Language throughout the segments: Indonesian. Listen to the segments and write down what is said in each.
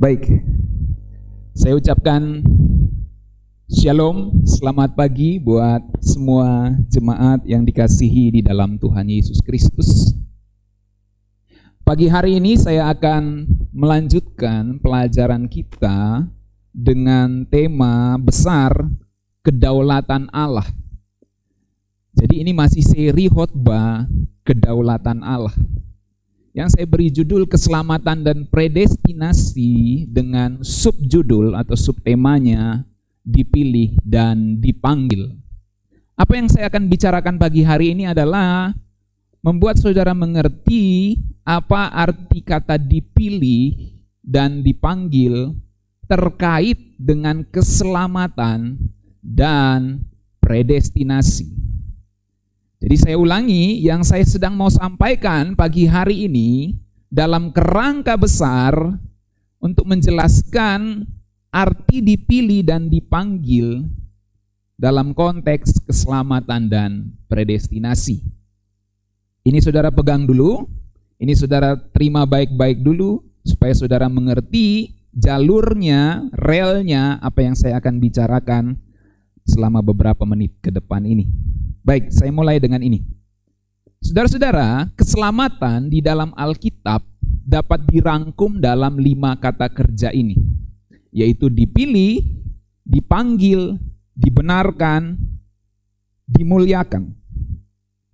Baik, saya ucapkan Shalom, selamat pagi buat semua jemaat yang dikasihi di dalam Tuhan Yesus Kristus. Pagi hari ini saya akan melanjutkan pelajaran kita dengan tema besar kedaulatan Allah. Jadi ini masih seri khotbah kedaulatan Allah, yang saya beri judul keselamatan dan predestinasi dengan subjudul atau subtemanya dipilih dan dipanggil. Apa yang saya akan bicarakan pagi hari ini adalah membuat saudara mengerti apa arti kata dipilih dan dipanggil terkait dengan keselamatan dan predestinasi. Jadi saya ulangi, yang saya sedang mau sampaikan pagi hari ini dalam kerangka besar untuk menjelaskan arti dipilih dan dipanggil dalam konteks keselamatan dan predestinasi. Ini saudara pegang dulu, ini saudara terima baik-baik dulu supaya saudara mengerti jalurnya, relnya apa yang saya akan bicarakan selama beberapa menit ke depan ini. Baik, saya mulai dengan ini. Saudara-saudara, keselamatan di dalam Alkitab dapat dirangkum dalam 5 kata kerja ini, yaitu dipilih, dipanggil, dibenarkan, dimuliakan.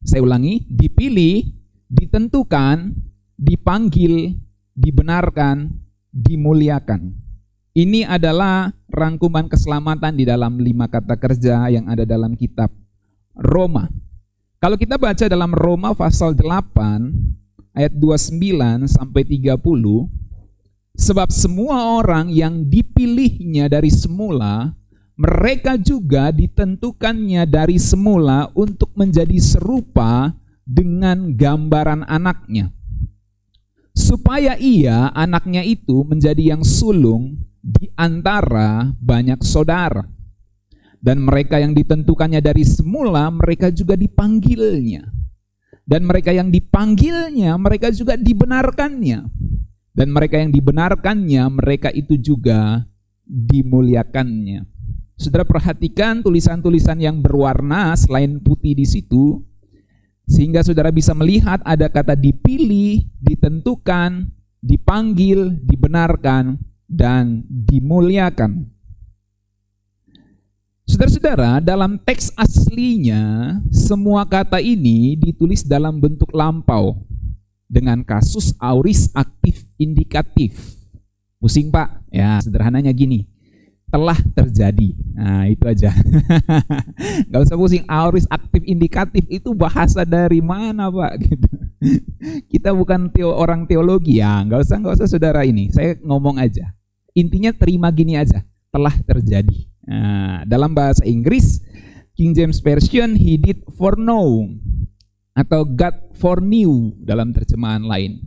Saya ulangi, dipilih, ditentukan, dipanggil, dibenarkan, dimuliakan. Ini adalah rangkuman keselamatan di dalam 5 kata kerja yang ada dalam kitab Roma. Kalau kita baca dalam Roma pasal 8 ayat 29 sampai 30, sebab semua orang yang dipilihnya dari semula, mereka juga ditentukannya dari semula untuk menjadi serupa dengan gambaran anaknya, supaya ia, anaknya itu, menjadi yang sulung di antara banyak saudara. Dan mereka yang ditentukannya dari semula, mereka juga dipanggilnya. Dan mereka yang dipanggilnya, mereka juga dibenarkannya. Dan mereka yang dibenarkannya, mereka itu juga dimuliakannya. Saudara perhatikan tulisan-tulisan yang berwarna selain putih di situ, sehingga saudara bisa melihat ada kata dipilih, ditentukan, dipanggil, dibenarkan, dan dimuliakan. Saudara-saudara, dalam teks aslinya, semua kata ini ditulis dalam bentuk lampau dengan kasus aorist aktif indikatif. Pusing Pak? Ya, sederhananya gini, telah terjadi. Nah, itu aja. Gak usah pusing, aorist aktif indikatif itu bahasa dari mana Pak? Gitu. Kita bukan orang teologi ya, gak usah saudara ini. Saya ngomong aja. Intinya terima gini aja, telah terjadi. Nah, dalam bahasa Inggris, King James Version, he did foreknow atau God foreknew dalam terjemahan lain.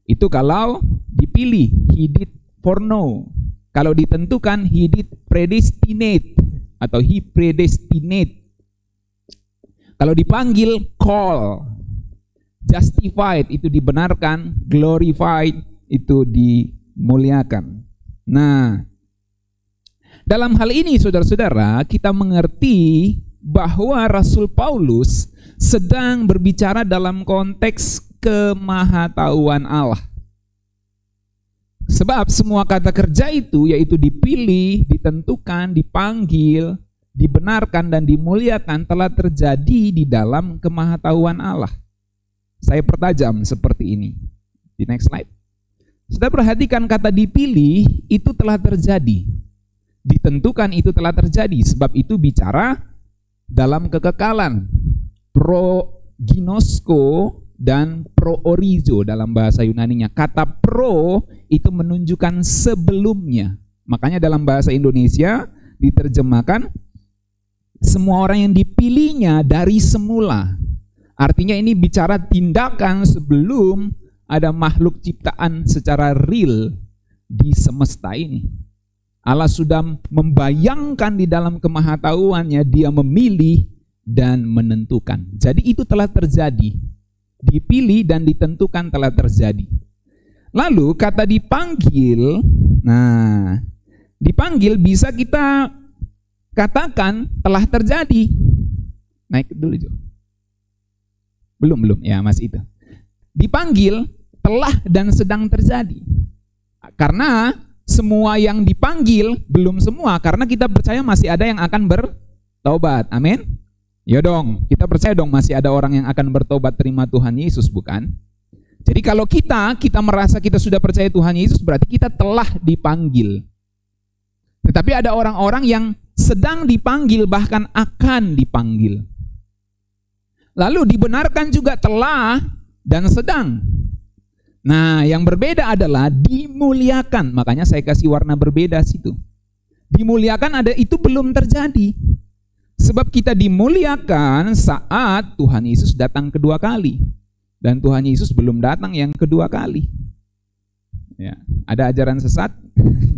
Itu kalau dipilih, he did foreknow. Kalau ditentukan, he did predestinate atau he predestinate. Kalau dipanggil, call. Justified itu dibenarkan, glorified itu dimuliakan. Nah, dalam hal ini saudara-saudara, kita mengerti bahwa Rasul Paulus sedang berbicara dalam konteks kemahatauan Allah. Sebab semua kata kerja itu, yaitu dipilih, ditentukan, dipanggil, dibenarkan, dan dimuliakan, telah terjadi di dalam kemahatauan Allah. Saya pertajam seperti ini. Di next slide. Saudara perhatikan kata dipilih itu telah terjadi. Ditentukan itu telah terjadi, sebab itu bicara dalam kekekalan. Proginosko dan proorizo dalam bahasa Yunaninya. Kata pro itu menunjukkan sebelumnya. Makanya dalam bahasa Indonesia diterjemahkan semua orang yang dipilihnya dari semula. Artinya ini bicara tindakan sebelum ada makhluk ciptaan secara real di semesta ini. Allah sudah membayangkan di dalam kemahatauannya, dia memilih dan menentukan. Jadi itu telah terjadi. Dipilih dan ditentukan telah terjadi. Lalu kata dipanggil Nah, dipanggil bisa kita katakan telah terjadi. Naik dulu, Jo. Belum, ya masih itu. Dipanggil telah dan sedang terjadi. Karena semua yang dipanggil, belum semua, karena kita percaya masih ada yang akan bertobat. Amin. Ya dong, kita percaya dong masih ada orang yang akan bertobat terima Tuhan Yesus, bukan? Jadi kalau kita merasa kita sudah percaya Tuhan Yesus, berarti kita telah dipanggil. Tetapi ada orang-orang yang sedang dipanggil, bahkan akan dipanggil. Lalu dibenarkan juga telah dan sedang. Nah, yang berbeda adalah dimuliakan. Makanya saya kasih warna berbeda situ. Dimuliakan ada itu belum terjadi. Sebab kita dimuliakan saat Tuhan Yesus datang kedua kali. Dan Tuhan Yesus belum datang yang kedua kali. Ya, ada ajaran sesat,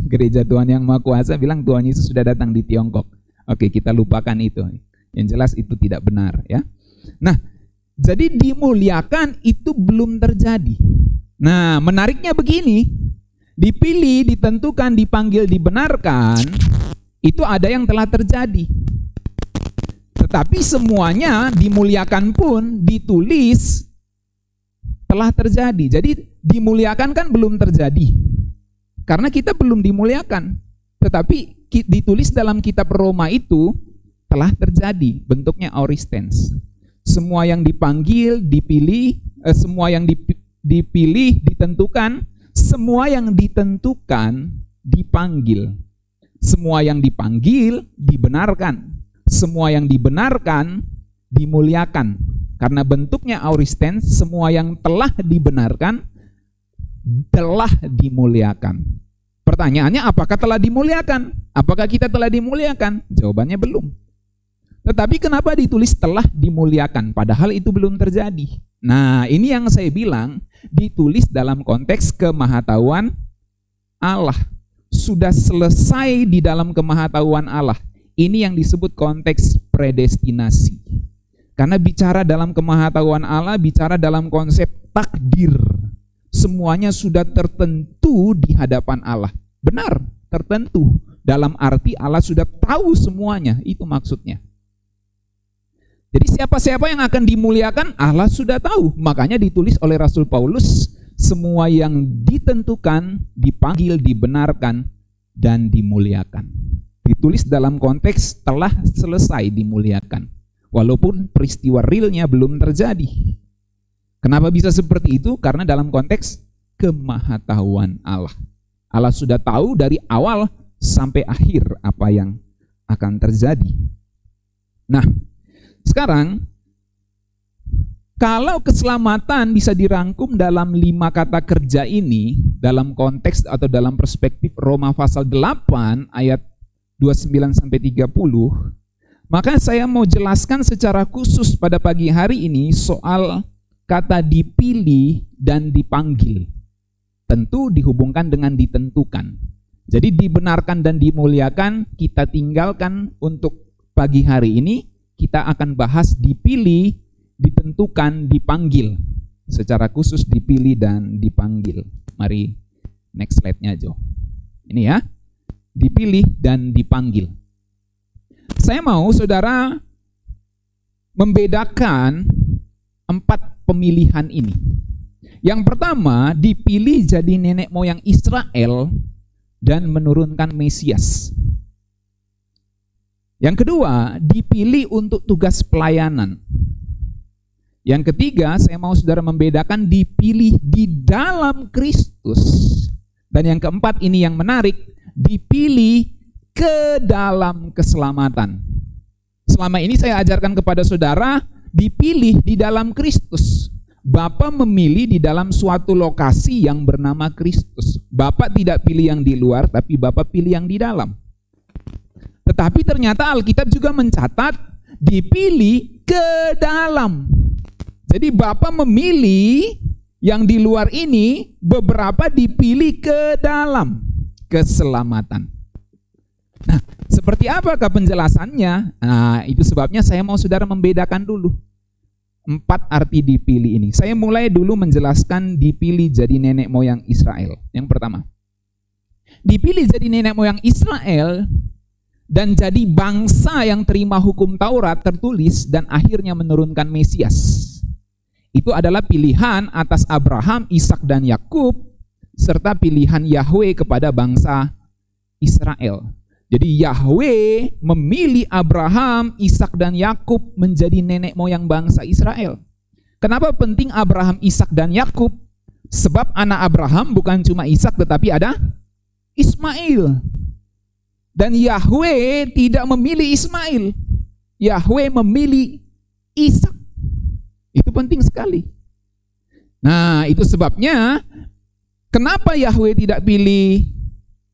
Gereja Tuhan Yang Maha Kuasa bilang Tuhan Yesus sudah datang di Tiongkok. Oke, kita lupakan itu. Yang jelas itu tidak benar, ya. Nah, jadi dimuliakan itu belum terjadi. Nah, menariknya begini, dipilih, ditentukan, dipanggil, dibenarkan, itu ada yang telah terjadi. Tetapi semuanya dimuliakan pun ditulis telah terjadi. Jadi dimuliakan kan belum terjadi. Karena kita belum dimuliakan. Tetapi ditulis dalam kitab Roma itu telah terjadi. Bentuknya aorist tense. Semua yang dipanggil, dipilih, semua yang dipilih, ditentukan, semua yang ditentukan, dipanggil. Semua yang dipanggil, dibenarkan. Semua yang dibenarkan, dimuliakan. Karena bentuknya aorist tense, semua yang telah dibenarkan, telah dimuliakan. Pertanyaannya, apakah telah dimuliakan? Apakah kita telah dimuliakan? Jawabannya belum. Tetapi kenapa ditulis telah dimuliakan? Padahal itu belum terjadi. Nah, ini yang saya bilang, ditulis dalam konteks kemahatauan Allah. Sudah selesai di dalam kemahatauan Allah. Ini yang disebut konteks predestinasi. Karena bicara dalam kemahatauan Allah, bicara dalam konsep takdir. Semuanya sudah tertentu di hadapan Allah. Benar, tertentu. Dalam arti Allah sudah tahu semuanya, itu maksudnya. Jadi siapa-siapa yang akan dimuliakan, Allah sudah tahu. Makanya ditulis oleh Rasul Paulus, semua yang ditentukan, dipanggil, dibenarkan, dan dimuliakan. Ditulis dalam konteks telah selesai dimuliakan. Walaupun peristiwa realnya belum terjadi. Kenapa bisa seperti itu? Karena dalam konteks kemahatauan Allah. Allah sudah tahu dari awal sampai akhir apa yang akan terjadi. Nah, sekarang kalau keselamatan bisa dirangkum dalam 5 kata kerja ini, dalam konteks atau dalam perspektif Roma pasal 8 ayat 29-30, maka saya mau jelaskan secara khusus pada pagi hari ini soal kata dipilih dan dipanggil. Tentu dihubungkan dengan ditentukan. Jadi dibenarkan dan dimuliakan kita tinggalkan untuk pagi hari ini. Kita akan bahas dipilih, ditentukan, dipanggil. Secara khusus dipilih dan dipanggil. Mari next slide-nya Jo. Ini ya. Dipilih dan dipanggil. Saya mau saudara membedakan 4 pemilihan ini. Yang pertama, dipilih jadi nenek moyang Israel dan menurunkan Mesias. Yang kedua, dipilih untuk tugas pelayanan. Yang ketiga, saya mau saudara membedakan dipilih di dalam Kristus. Dan yang keempat, ini yang menarik, dipilih ke dalam keselamatan. Selama ini saya ajarkan kepada saudara, dipilih di dalam Kristus. Bapa memilih di dalam suatu lokasi yang bernama Kristus. Bapak tidak pilih yang di luar, tapi Bapak pilih yang di dalam. Tetapi ternyata Alkitab juga mencatat dipilih ke dalam. Jadi Bapa memilih yang di luar ini, beberapa dipilih ke dalam keselamatan. Nah, seperti apakah penjelasannya? Nah, itu sebabnya saya mau saudara membedakan dulu 4 arti dipilih ini. Saya mulai dulu menjelaskan dipilih jadi nenek moyang Israel. Yang pertama, dipilih jadi nenek moyang Israel, dan jadi bangsa yang terima hukum Taurat tertulis dan akhirnya menurunkan Mesias. Itu adalah pilihan atas Abraham, Ishak, dan Yakub, serta pilihan Yahweh kepada bangsa Israel. Jadi Yahweh memilih Abraham, Ishak, dan Yakub menjadi nenek moyang bangsa Israel. Kenapa penting Abraham, Ishak, dan Yakub? Sebab anak Abraham bukan cuma Ishak tetapi ada Ismail. Dan Yahweh tidak memilih Ismail. Yahweh memilih Ishak. Itu penting sekali. Nah, itu sebabnya kenapa Yahweh tidak pilih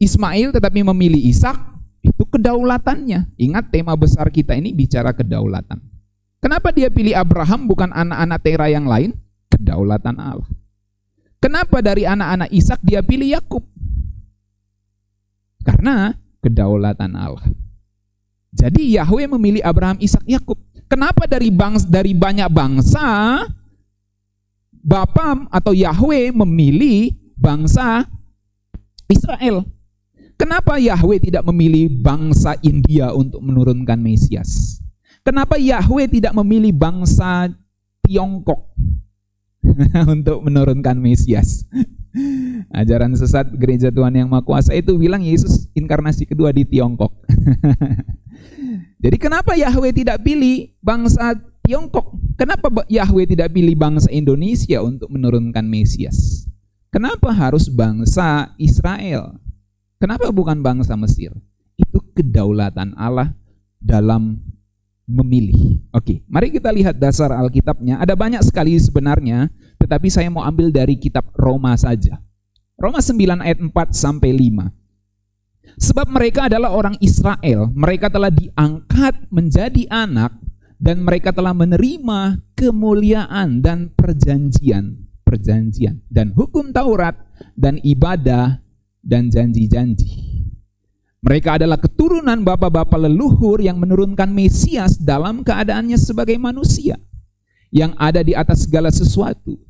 Ismail tetapi memilih Ishak? Itu kedaulatannya. Ingat, tema besar kita ini bicara kedaulatan. Kenapa dia pilih Abraham bukan anak-anak Tera yang lain? Kedaulatan Allah. Kenapa dari anak-anak Ishak dia pilih Yakub? Karena kedaulatan Allah. Jadi Yahweh memilih Abraham, Ishak, Yakub. Kenapa dari banyak bangsa Bapa atau Yahweh memilih bangsa Israel? Kenapa Yahweh tidak memilih bangsa India untuk menurunkan Mesias? Kenapa Yahweh tidak memilih bangsa Tiongkok untuk menurunkan Mesias? Ajaran sesat Gereja Tuhan Yang Maha Kuasa itu bilang Yesus inkarnasi kedua di Tiongkok. Jadi kenapa Yahweh tidak pilih bangsa Tiongkok? Kenapa Yahweh tidak pilih bangsa Indonesia untuk menurunkan Mesias? Kenapa harus bangsa Israel? Kenapa bukan bangsa Mesir? Itu kedaulatan Allah dalam memilih. Oke, mari kita lihat dasar Alkitabnya. Ada banyak sekali sebenarnya, tetapi saya mau ambil dari kitab Roma saja. Roma 9 ayat 4 sampai 5. Sebab mereka adalah orang Israel, mereka telah diangkat menjadi anak, dan mereka telah menerima kemuliaan dan perjanjian, dan hukum Taurat, dan ibadah, dan janji-janji. Mereka adalah keturunan bapa-bapa leluhur yang menurunkan Mesias dalam keadaannya sebagai manusia, yang ada di atas segala sesuatu.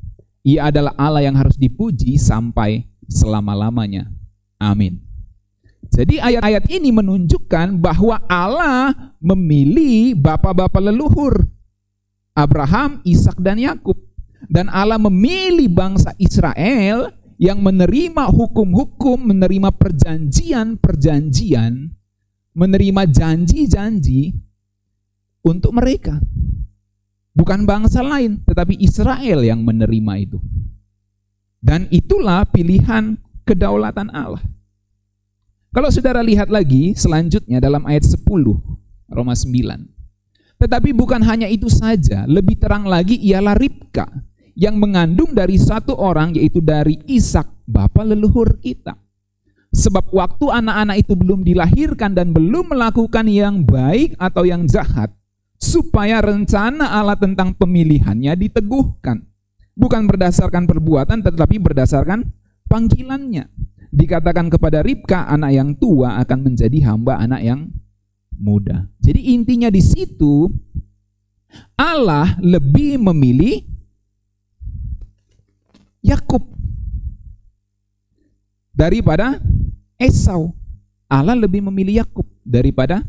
Ia adalah Allah yang harus dipuji sampai selama-lamanya. Amin. Jadi ayat-ayat ini menunjukkan bahwa Allah memilih bapa-bapa leluhur, Abraham, Ishak, dan Yakub. Dan Allah memilih bangsa Israel yang menerima hukum-hukum, menerima perjanjian-perjanjian, menerima janji-janji untuk mereka. Bukan bangsa lain, tetapi Israel yang menerima itu. Dan itulah pilihan kedaulatan Allah. Kalau saudara lihat lagi selanjutnya dalam ayat 10, Roma 9. Tetapi bukan hanya itu saja, lebih terang lagi ialah Ribka, yang mengandung dari satu orang, yaitu dari Ishak, bapa leluhur kita. Sebab waktu anak-anak itu belum dilahirkan dan belum melakukan yang baik atau yang jahat, supaya rencana Allah tentang pemilihannya diteguhkan. Bukan berdasarkan perbuatan, tetapi berdasarkan panggilannya. Dikatakan kepada Ribka, anak yang tua akan menjadi hamba anak yang muda. Jadi intinya di situ, Allah lebih memilih Yakub daripada Esau. Allah lebih memilih Yakub daripada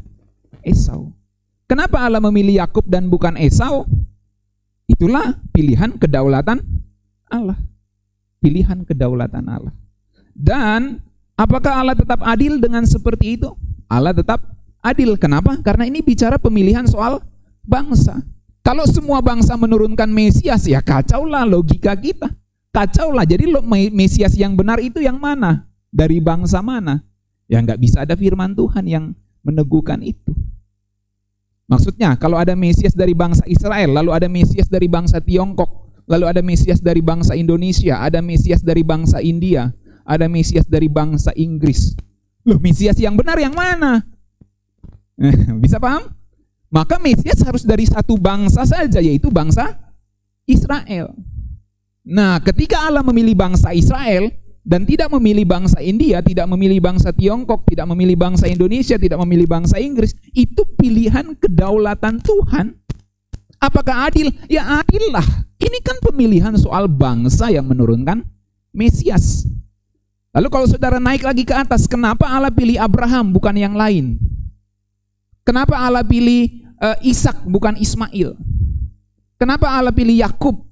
Esau. Kenapa Allah memilih Yakub dan bukan Esau? Itulah pilihan kedaulatan Allah. Pilihan kedaulatan Allah. Dan apakah Allah tetap adil dengan seperti itu? Allah tetap adil. Kenapa? Karena ini bicara pemilihan soal bangsa. Kalau semua bangsa menurunkan Mesias, ya kacaulah logika kita. Kacaulah. Jadi Mesias yang benar itu yang mana? Dari bangsa mana? Ya nggak bisa ada firman Tuhan yang meneguhkan itu. Maksudnya kalau ada Mesias dari bangsa Israel, lalu ada Mesias dari bangsa Tiongkok, lalu ada Mesias dari bangsa Indonesia, ada Mesias dari bangsa India, ada Mesias dari bangsa Inggris. Loh, Mesias yang benar yang mana? Bisa paham? Maka Mesias harus dari satu bangsa saja, yaitu bangsa Israel. Nah, ketika Allah memilih bangsa Israel dan tidak memilih bangsa India, tidak memilih bangsa Tiongkok, tidak memilih bangsa Indonesia, tidak memilih bangsa Inggris, itu pilihan kedaulatan Tuhan. Apakah adil? Ya adil lah. Ini kan pemilihan soal bangsa yang menurunkan Mesias. Lalu kalau saudara naik lagi ke atas, kenapa Allah pilih Abraham bukan yang lain? Kenapa Allah pilih Ishak bukan Ismail? Kenapa Allah pilih Yakub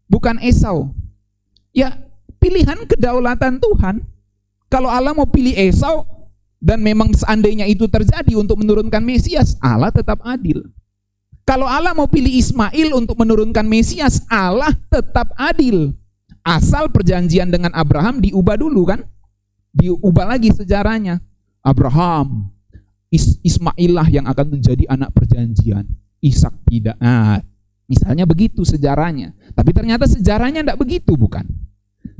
bukan Esau? Ya, pilihan kedaulatan Tuhan. Kalau Allah mau pilih Esau dan memang seandainya itu terjadi untuk menurunkan Mesias, Allah tetap adil. Kalau Allah mau pilih Ismail untuk menurunkan Mesias, Allah tetap adil. Asal perjanjian dengan Abraham diubah dulu kan? Diubah lagi sejarahnya. Abraham, Ismail lah yang akan menjadi anak perjanjian. Ishak tidak. Nah, misalnya begitu sejarahnya. Tapi ternyata sejarahnya tidak begitu, bukan?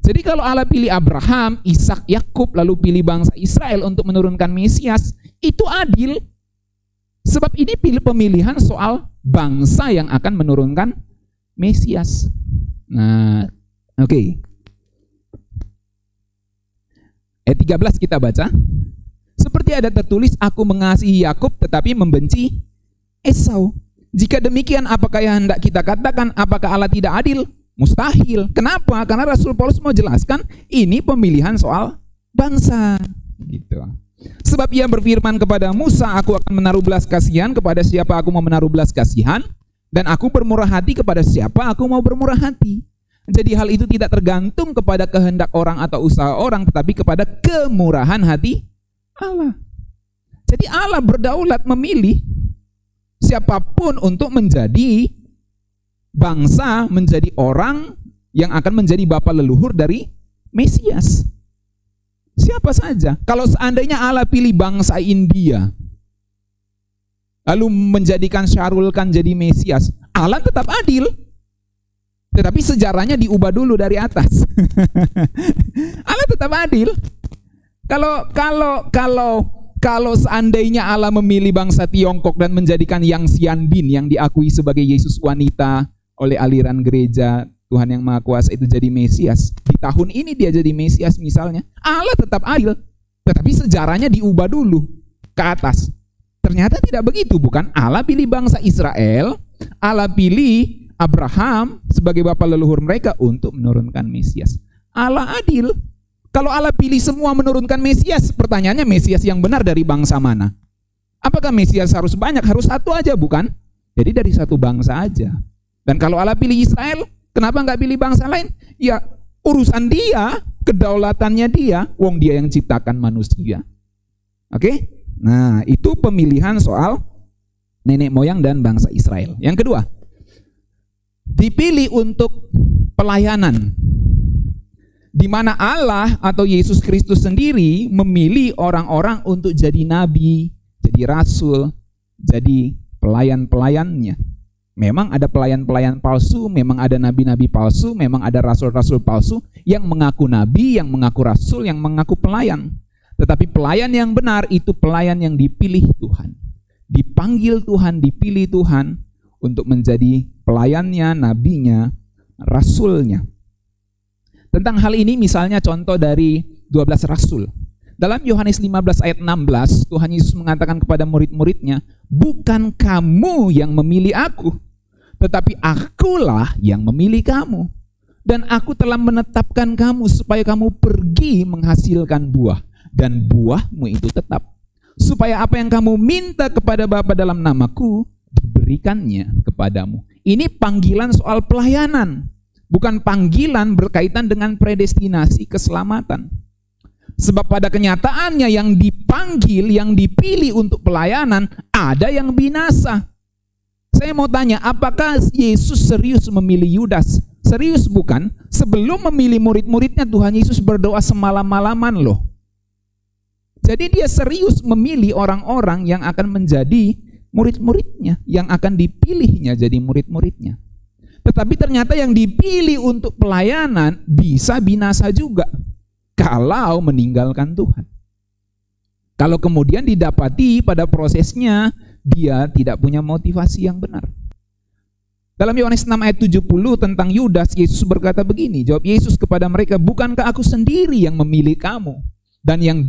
Jadi kalau Allah pilih Abraham, Ishak, Yakub, lalu pilih bangsa Israel untuk menurunkan Mesias, itu adil. Sebab ini pemilihan soal bangsa yang akan menurunkan Mesias. Nah, oke. Ayat 13 kita baca. Seperti ada tertulis, aku mengasihi Yakub tetapi membenci Esau. Jika demikian, apakah yang hendak kita katakan? Apakah Allah tidak adil? Mustahil. Kenapa? Karena Rasul Paulus mau jelaskan ini pemilihan soal bangsa. Gitu. Sebab ia berfirman kepada Musa, aku akan menaruh belas kasihan kepada siapa aku mau menaruh belas kasihan, dan aku bermurah hati kepada siapa aku mau bermurah hati. Jadi hal itu tidak tergantung kepada kehendak orang atau usaha orang, tetapi kepada kemurahan hati Allah. Jadi Allah berdaulat memilih siapapun untuk menjadi bangsa, menjadi orang yang akan menjadi bapa leluhur dari Mesias. Siapa saja. Kalau seandainya Allah pilih bangsa India, lalu menjadikan Syahrul Khan jadi Mesias, Allah tetap adil. Tetapi sejarahnya diubah dulu dari atas. Allah tetap adil. Kalau seandainya Allah memilih bangsa Tiongkok dan menjadikan Yang Xianbin yang diakui sebagai Yesus wanita oleh aliran gereja Tuhan Yang Maha Kuasa itu jadi Mesias, di tahun ini dia jadi Mesias misalnya, Allah tetap adil. Tetapi sejarahnya diubah dulu ke atas. Ternyata tidak begitu, bukan? Allah pilih bangsa Israel, Allah pilih Abraham sebagai bapa leluhur mereka untuk menurunkan Mesias. Allah adil. Kalau Allah pilih semua menurunkan Mesias, pertanyaannya Mesias yang benar dari bangsa mana? Apakah Mesias harus banyak? Harus satu aja, bukan? Jadi dari satu bangsa aja. Dan kalau Allah pilih Israel, kenapa nggak pilih bangsa lain? Ya urusan dia, kedaulatannya dia, wong dia yang ciptakan manusia. Oke? Nah, itu pemilihan soal nenek moyang dan bangsa Israel. Yang kedua, dipilih untuk pelayanan, di mana Allah atau Yesus Kristus sendiri memilih orang-orang untuk jadi nabi, jadi rasul, jadi pelayan-pelayannya. Memang ada pelayan-pelayan palsu, memang ada nabi-nabi palsu, memang ada rasul-rasul palsu yang mengaku nabi, yang mengaku rasul, yang mengaku pelayan. Tetapi pelayan yang benar itu pelayan yang dipilih Tuhan, dipanggil Tuhan, dipilih Tuhan untuk menjadi pelayannya, nabinya, rasulnya. Tentang hal ini misalnya contoh dari 12 rasul. Dalam Yohanes 15 ayat 16, Tuhan Yesus mengatakan kepada murid-muridnya, bukan kamu yang memilih aku, tetapi akulah yang memilih kamu. Dan aku telah menetapkan kamu supaya kamu pergi menghasilkan buah, dan buahmu itu tetap. Supaya apa yang kamu minta kepada Bapa dalam namaku, diberikannya kepadamu. Ini panggilan soal pelayanan, bukan panggilan berkaitan dengan predestinasi keselamatan. Sebab pada kenyataannya yang dipanggil, yang dipilih untuk pelayanan, ada yang binasa. Saya mau tanya, apakah Yesus serius memilih Yudas? Serius bukan? Sebelum memilih murid-muridnya, Tuhan Yesus berdoa semalam-malaman loh. Jadi dia serius memilih orang-orang yang akan menjadi murid-muridnya, yang akan dipilihnya jadi murid-muridnya. Tetapi ternyata yang dipilih untuk pelayanan bisa binasa juga kalau meninggalkan Tuhan. Kalau kemudian didapati pada prosesnya dia tidak punya motivasi yang benar. Dalam Yohanes 6 ayat 70 tentang Yudas, Yesus berkata begini, jawab Yesus kepada mereka, bukankah aku sendiri yang memilih kamu? Dan yang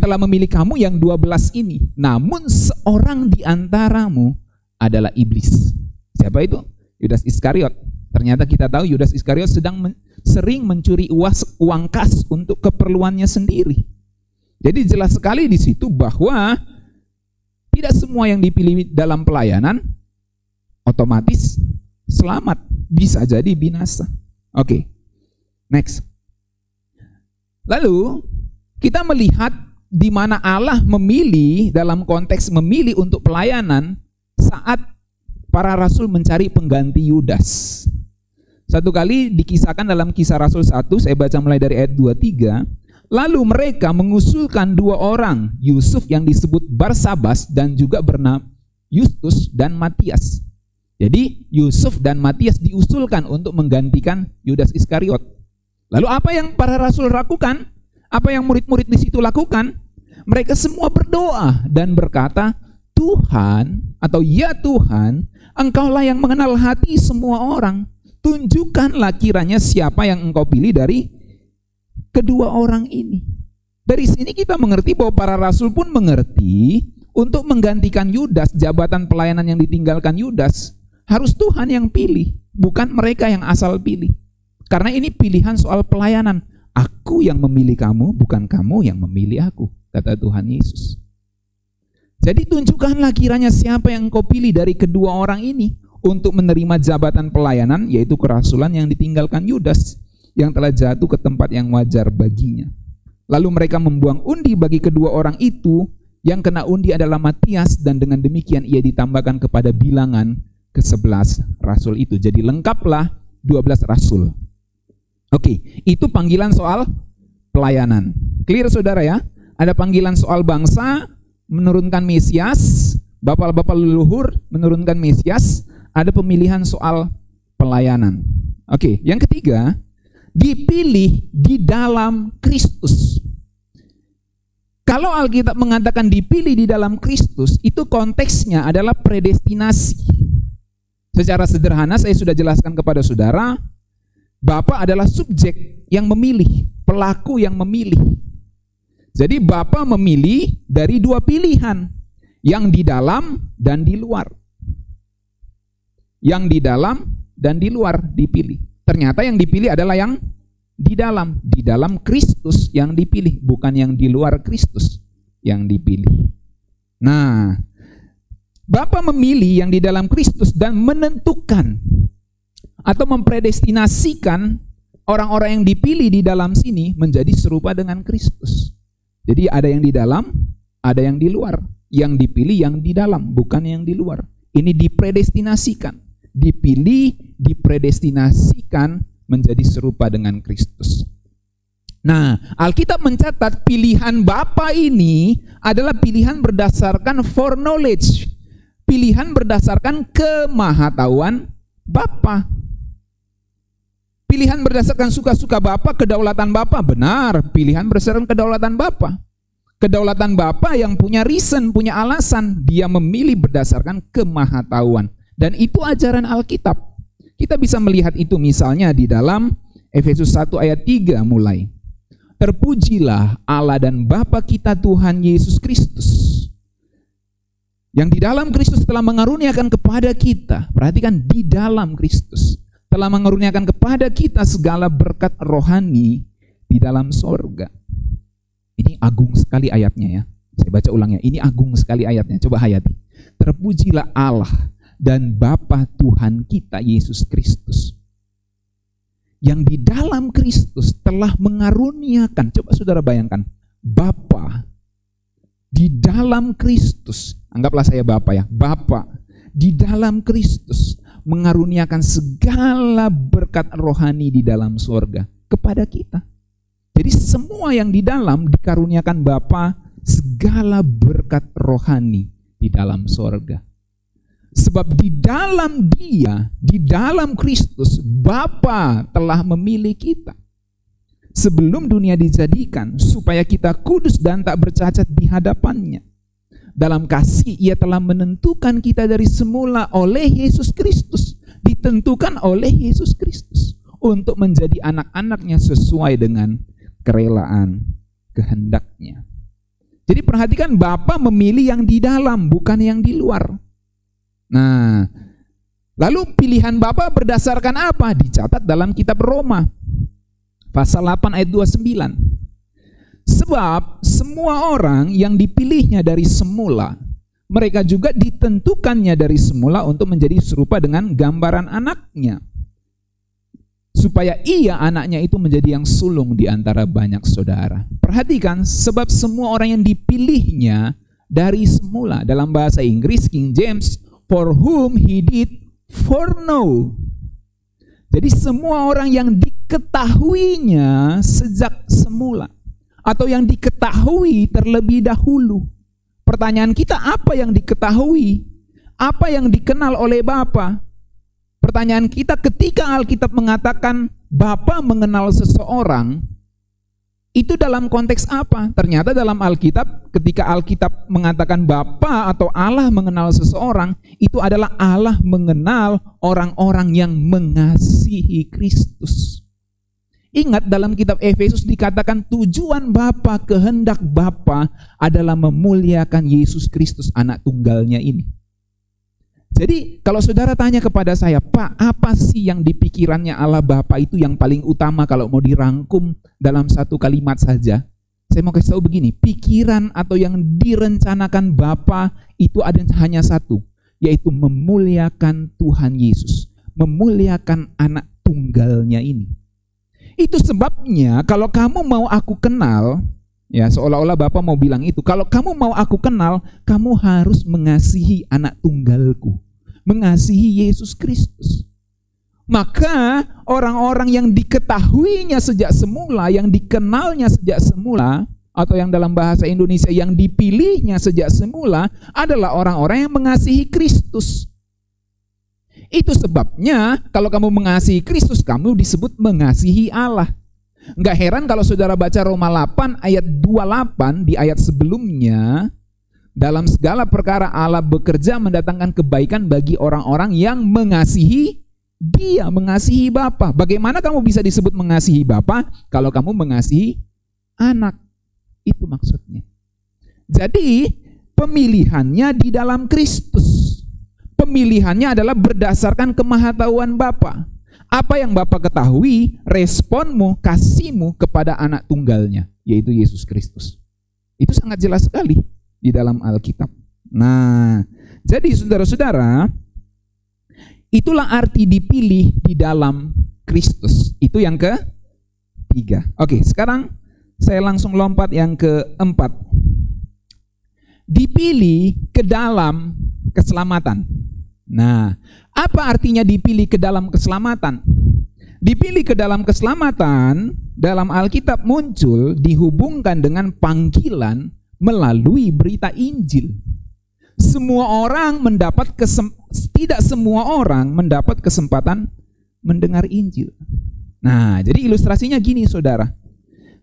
telah memilih kamu yang 12 ini. Namun seorang di antaramu adalah iblis. Siapa itu? Yudas Iskariot. Ternyata kita tahu Yudas Iskariot sering mencuri uang kas untuk keperluannya sendiri. Jadi jelas sekali di situ bahwa tidak semua yang dipilih dalam pelayanan otomatis selamat, bisa jadi binasa. Oke. Next. Lalu kita melihat di mana Allah memilih, dalam konteks memilih untuk pelayanan saat para rasul mencari pengganti Yudas. Satu kali dikisahkan dalam Kisah Rasul 1, saya baca mulai dari ayat 23. Lalu mereka mengusulkan 2 orang, Yusuf yang disebut Barsabas dan juga bernama Yustus dan Matias. Jadi Yusuf dan Matias diusulkan untuk menggantikan Yudas Iskariot. Lalu apa yang para rasul lakukan? Apa yang murid-murid di situ lakukan? Mereka semua berdoa dan berkata, Tuhan atau ya Tuhan, Engkaulah yang mengenal hati semua orang. Tunjukkanlah kiranya siapa yang Engkau pilih dari kedua orang ini. Dari sini kita mengerti bahwa para rasul pun mengerti untuk menggantikan Yudas, jabatan pelayanan yang ditinggalkan Yudas, harus Tuhan yang pilih, bukan mereka yang asal pilih. Karena ini pilihan soal pelayanan. Aku yang memilih kamu, bukan kamu yang memilih aku, kata Tuhan Yesus. Jadi tunjukkanlah kiranya siapa yang Engkau pilih dari kedua orang ini untuk menerima jabatan pelayanan, yaitu kerasulan yang ditinggalkan Yudas, yang telah jatuh ke tempat yang wajar baginya. Lalu mereka membuang undi bagi kedua orang itu, yang kena undi adalah Matias, dan dengan demikian ia ditambahkan kepada bilangan ke-11 rasul itu. Jadi lengkaplah 12 rasul. Oke, itu panggilan soal pelayanan. Clear saudara ya? Ada panggilan soal bangsa, menurunkan Mesias, bapak-bapak leluhur menurunkan Mesias, ada pemilihan soal pelayanan. Oke, yang ketiga, dipilih di dalam Kristus. Kalau Alkitab mengatakan dipilih di dalam Kristus, itu konteksnya adalah predestinasi. Secara sederhana saya sudah jelaskan kepada saudara, Bapa adalah subjek yang memilih, pelaku yang memilih. Jadi Bapa memilih dari 2 pilihan, yang di dalam dan di luar. Yang di dalam dan di luar dipilih. Ternyata yang dipilih adalah yang di dalam Kristus yang dipilih, bukan yang di luar Kristus yang dipilih. Nah, Bapa memilih yang di dalam Kristus dan menentukan atau mempredestinasikan orang-orang yang dipilih di dalam sini menjadi serupa dengan Kristus. Jadi ada yang di dalam, ada yang di luar. Yang dipilih yang di dalam, bukan yang di luar. Ini dipredestinasikan, dipilih, dipredestinasikan menjadi serupa dengan Kristus. Nah, Alkitab mencatat pilihan Bapa ini adalah pilihan berdasarkan foreknowledge, pilihan berdasarkan kemahatauan Bapa. Pilihan berdasarkan suka-suka Bapa, kedaulatan Bapa, benar, pilihan berdasarkan kedaulatan Bapa. Kedaulatan Bapa yang punya reason, punya alasan, dia memilih berdasarkan kemahatauan. Dan itu ajaran Alkitab. Kita bisa melihat itu misalnya di dalam Efesus 1 ayat 3 mulai. Terpujilah Allah dan Bapa kita Tuhan Yesus Kristus, yang di dalam Kristus telah mengaruniakan kepada kita, perhatikan, di dalam Kristus telah mengaruniakan kepada kita segala berkat rohani di dalam sorga. Ini agung sekali ayatnya ya. Saya baca ulangnya, ini agung sekali ayatnya. Coba hayati. Terpujilah Allah dan Bapa Tuhan kita Yesus Kristus, yang di dalam Kristus telah mengaruniakan. Coba saudara bayangkan, Bapa di dalam Kristus, anggaplah saya Bapa ya, Bapa di dalam Kristus mengaruniakan segala berkat rohani di dalam sorga kepada kita. Jadi semua yang di dalam dikaruniakan Bapa segala berkat rohani di dalam sorga. Sebab di dalam Dia, di dalam Kristus, Bapa telah memilih kita sebelum dunia dijadikan, supaya kita kudus dan tak bercacat di hadapan-Nya. Dalam kasih Ia telah menentukan kita dari semula oleh Yesus Kristus, ditentukan oleh Yesus Kristus untuk menjadi anak-anak-Nya sesuai dengan kerelaan kehendak-Nya. Jadi perhatikan, Bapa memilih yang di dalam, bukan yang di luar. Nah, Lalu pilihan Bapa berdasarkan apa? Dicatat dalam kitab Roma pasal 8 ayat 29. Sebab semua orang yang dipilihnya dari semula, mereka juga ditentukannya dari semula untuk menjadi serupa dengan gambaran anaknya, supaya ia anaknya itu menjadi yang sulung di antara banyak saudara. Perhatikan, sebab semua orang yang dipilihnya dari semula. Dalam bahasa Inggris King James, for whom he did foreknow. Jadi semua orang yang diketahuinya sejak semula, atau yang diketahui terlebih dahulu. Pertanyaan kita, apa yang diketahui? Apa yang dikenal oleh Bapa? Pertanyaan kita, ketika Alkitab mengatakan Bapa mengenal seseorang, itu dalam konteks apa? Ternyata dalam Alkitab, ketika Alkitab mengatakan Bapa atau Allah mengenal seseorang, itu adalah Allah mengenal orang-orang yang mengasihi Kristus. Ingat, dalam kitab Efesus dikatakan tujuan Bapa, kehendak Bapa adalah memuliakan Yesus Kristus, anak tunggalnya ini. Jadi kalau saudara tanya kepada saya, Pak, apa sih yang di pikirannya Allah Bapa itu yang paling utama kalau mau dirangkum dalam satu kalimat saja? Saya mau kasih tahu begini, pikiran atau yang direncanakan Bapa itu ada hanya satu, yaitu memuliakan Tuhan Yesus, memuliakan anak tunggalnya ini. Itu sebabnya kalau kamu mau aku kenal, ya seolah-olah Bapa mau bilang itu, kalau kamu mau aku kenal, kamu harus mengasihi anak tunggalku, mengasihi Yesus Kristus. Maka orang-orang yang diketahuinya sejak semula, yang dikenalnya sejak semula, atau yang dalam bahasa Indonesia yang dipilihnya sejak semula, adalah orang-orang yang mengasihi Kristus. Itu sebabnya kalau kamu mengasihi Kristus, kamu disebut mengasihi Allah. Enggak heran kalau saudara baca Roma 8 ayat 28 di ayat sebelumnya, dalam segala perkara Allah bekerja mendatangkan kebaikan bagi orang-orang yang mengasihi Dia, mengasihi Bapa. Bagaimana kamu bisa disebut mengasihi Bapa kalau kamu mengasihi anak? Itu maksudnya. Jadi pemilihannya di dalam Kristus. Pemilihannya adalah berdasarkan kemahatauan Bapa. Apa yang Bapa ketahui, responmu, kasihmu kepada anak tunggalnya, yaitu Yesus Kristus. Itu sangat jelas sekali di dalam Alkitab. Nah, jadi saudara-saudara, itulah arti dipilih di dalam Kristus. Itu yang ketiga. Oke, sekarang saya langsung lompat yang keempat. Dipilih ke dalam keselamatan. Nah, apa artinya dipilih ke dalam keselamatan? Dipilih ke dalam keselamatan dalam Alkitab muncul dihubungkan dengan panggilan melalui berita Injil. Tidak semua orang mendapat kesempatan mendengar Injil. Nah, jadi ilustrasinya gini saudara.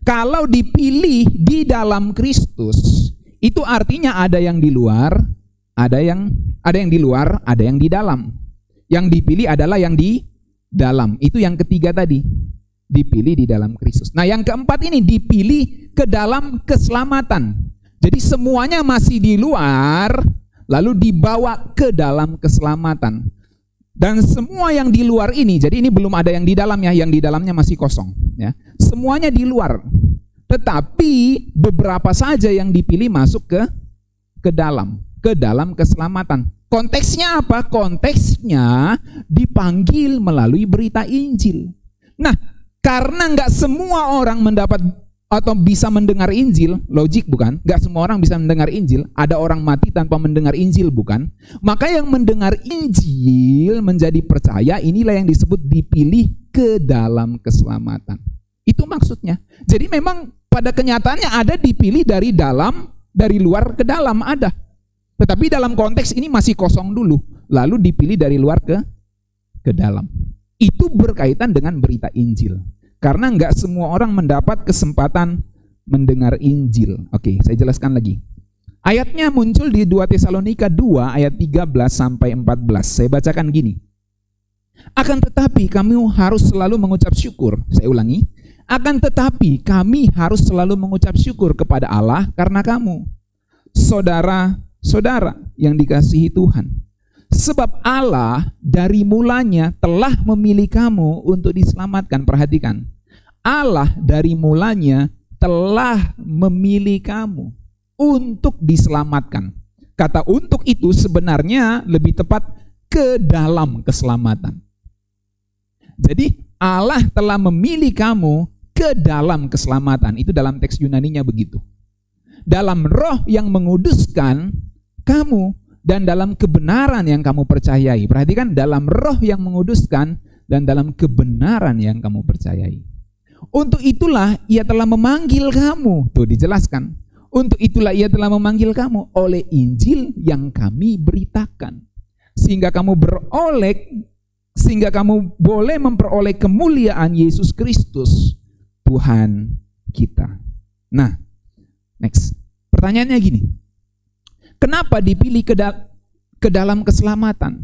Kalau dipilih di dalam Kristus, itu artinya ada yang di luar, ada yang di luar, ada yang di dalam. Yang dipilih adalah yang di dalam. Itu yang ketiga tadi. Dipilih di dalam Kristus. Nah, yang keempat ini dipilih ke dalam keselamatan. Jadi semuanya masih di luar, lalu dibawa ke dalam keselamatan. Dan semua yang di luar ini, jadi ini belum ada yang di dalam ya, yang di dalamnya masih kosong ya. Semuanya di luar. Tetapi beberapa saja yang dipilih masuk ke dalam keselamatan. Konteksnya apa? Konteksnya dipanggil melalui berita Injil. Nah, karena nggak semua orang mendapat atau bisa mendengar Injil, logik bukan? Nggak semua orang bisa mendengar Injil. Ada orang mati tanpa mendengar Injil bukan? Maka yang mendengar Injil menjadi percaya, inilah yang disebut dipilih ke dalam keselamatan. Itu maksudnya. Jadi memang pada kenyataannya ada dipilih dari dalam, dari luar ke dalam ada. Tetapi dalam konteks ini masih kosong dulu, lalu dipilih dari luar ke dalam. Itu berkaitan dengan berita Injil. Karena enggak semua orang mendapat kesempatan mendengar Injil. Oke, saya jelaskan lagi. Ayatnya muncul di 2 Tesalonika 2 ayat 13 sampai 14. Saya bacakan gini. Akan tetapi kami harus selalu mengucap syukur. Saya ulangi. Akan tetapi kami harus selalu mengucap syukur kepada Allah karena kamu, saudara-saudara yang dikasihi Tuhan. Sebab Allah dari mulanya telah memilih kamu untuk diselamatkan. Perhatikan, Allah dari mulanya telah memilih kamu untuk diselamatkan. Kata untuk itu sebenarnya lebih tepat ke dalam keselamatan. Jadi Allah telah memilih kamu ke dalam keselamatan. Itu dalam teks Yunaninya begitu. Dalam roh yang menguduskan kamu dan dalam kebenaran yang kamu percayai. Perhatikan, dalam roh yang menguduskan dan dalam kebenaran yang kamu percayai. Untuk itulah ia telah memanggil kamu. Tuh dijelaskan. Untuk itulah ia telah memanggil kamu oleh Injil yang kami beritakan. Sehingga kamu boleh memperoleh kemuliaan Yesus Kristus, Tuhan kita. Nah, next. Pertanyaannya gini. Kenapa dipilih ke dalam keselamatan?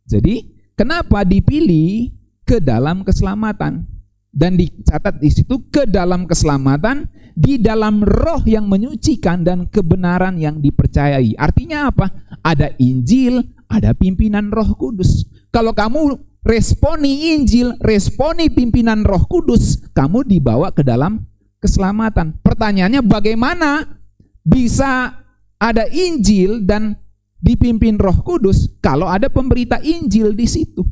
Jadi, kenapa dipilih ke dalam keselamatan? Dan dicatat di situ ke dalam keselamatan di dalam roh yang menyucikan dan kebenaran yang dipercayai. Artinya apa? Ada Injil, ada pimpinan Roh Kudus. Kalau kamu responi Injil, responi pimpinan Roh Kudus, kamu dibawa ke dalam keselamatan. Pertanyaannya, bagaimana bisa ada Injil dan dipimpin Roh Kudus kalau ada pemberita Injil di situ?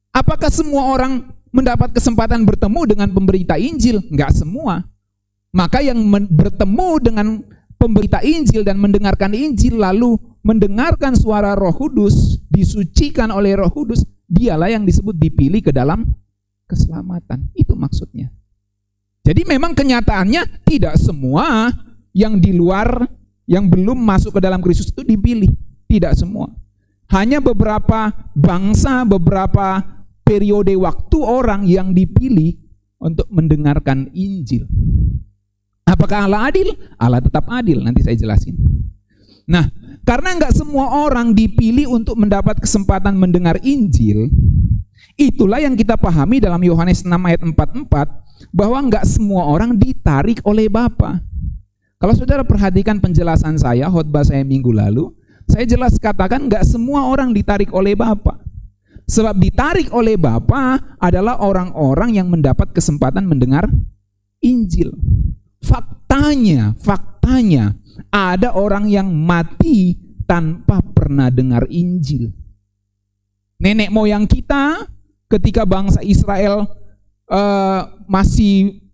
Apakah semua orang mendapat kesempatan bertemu dengan pemberita Injil? Enggak semua. Maka yang bertemu dengan pemberita Injil dan mendengarkan Injil lalu mendengarkan suara Roh Kudus, disucikan oleh Roh Kudus, dialah yang disebut dipilih ke dalam keselamatan. Itu maksudnya. Jadi memang kenyataannya tidak semua yang di luar, yang belum masuk ke dalam Kristus itu dipilih. Tidak semua. Hanya beberapa bangsa, beberapa periode waktu orang yang dipilih untuk mendengarkan Injil. Apakah Allah adil? Allah tetap adil, nanti saya jelasin. Nah, karena enggak semua orang dipilih untuk mendapat kesempatan mendengar Injil, itulah yang kita pahami dalam Yohanes 6 ayat 44, bahwa enggak semua orang ditarik oleh Bapa. Kalau saudara perhatikan penjelasan saya, khotbah saya minggu lalu, saya jelas katakan enggak semua orang ditarik oleh Bapa. Sebab ditarik oleh Bapa adalah orang-orang yang mendapat kesempatan mendengar Injil. Faktanya ada orang yang mati tanpa pernah dengar Injil. Nenek moyang kita ketika bangsa Israel masih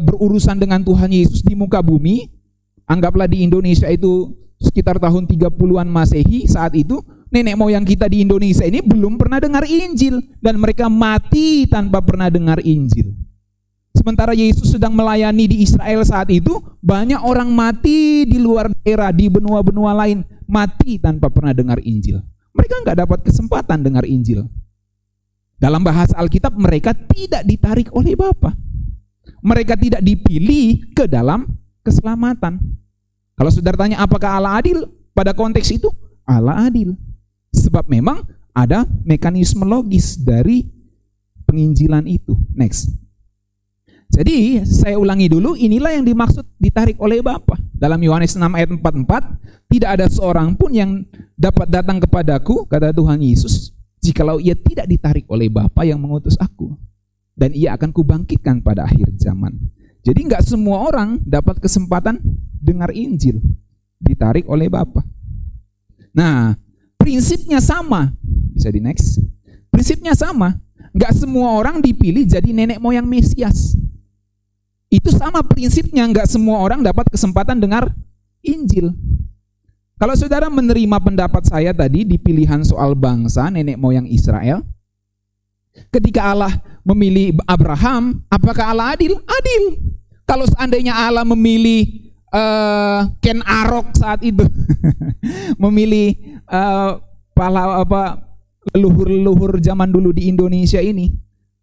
berurusan dengan Tuhan Yesus di muka bumi, anggaplah di Indonesia itu sekitar tahun 30-an Masehi, saat itu nenek moyang kita di Indonesia ini belum pernah dengar Injil dan mereka mati tanpa pernah dengar Injil. Sementara Yesus sedang melayani di Israel saat itu, banyak orang mati di luar daerah, di benua-benua lain, mati tanpa pernah dengar Injil. Mereka nggak dapat kesempatan dengar Injil. Dalam bahasa Alkitab, mereka tidak ditarik oleh Bapa. Mereka tidak dipilih ke dalam keselamatan. Kalau saudara tanya apakah Allah adil? Pada konteks itu, Allah adil. Sebab memang ada mekanisme logis dari penginjilan itu. Next. Jadi saya ulangi dulu, inilah yang dimaksud ditarik oleh Bapa. Dalam Yohanes 6 ayat 44, tidak ada seorang pun yang dapat datang kepadaku, kata Tuhan Yesus, jikalau ia tidak ditarik oleh Bapa yang mengutus aku. Dan ia akan kubangkitkan pada akhir zaman. Jadi enggak semua orang dapat kesempatan dengar Injil, ditarik oleh Bapa. Nah, prinsipnya sama. Bisa di next. Prinsipnya sama. Enggak semua orang dipilih jadi nenek moyang Mesias. Itu sama prinsipnya, enggak semua orang dapat kesempatan dengar Injil. Kalau saudara menerima pendapat saya tadi di pilihan soal bangsa nenek moyang Israel, ketika Allah memilih Abraham, apakah Allah adil? Adil. Kalau seandainya Allah memilih Ken Arok saat itu, memilih leluhur-leluhur zaman dulu di Indonesia ini,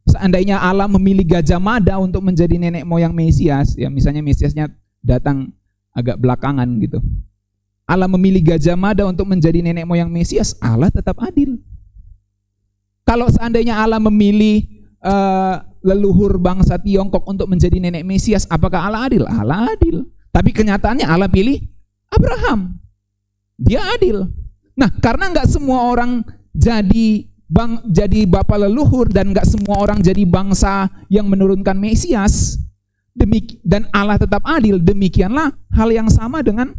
seandainya Allah memilih Gajah Mada untuk menjadi nenek moyang Mesias, ya misalnya Mesiasnya datang agak belakangan gitu, Allah memilih Gajah Mada untuk menjadi nenek moyang Mesias, Allah tetap adil. Kalau seandainya Allah memilih leluhur bangsa Tiongkok untuk menjadi nenek Mesias, apakah Allah adil? Allah adil. Tapi kenyataannya Allah pilih Abraham. Dia adil. Nah, karena nggak semua orang jadi bapa leluhur dan nggak semua orang jadi bangsa yang menurunkan Mesias, dan Allah tetap adil, demikianlah hal yang sama dengan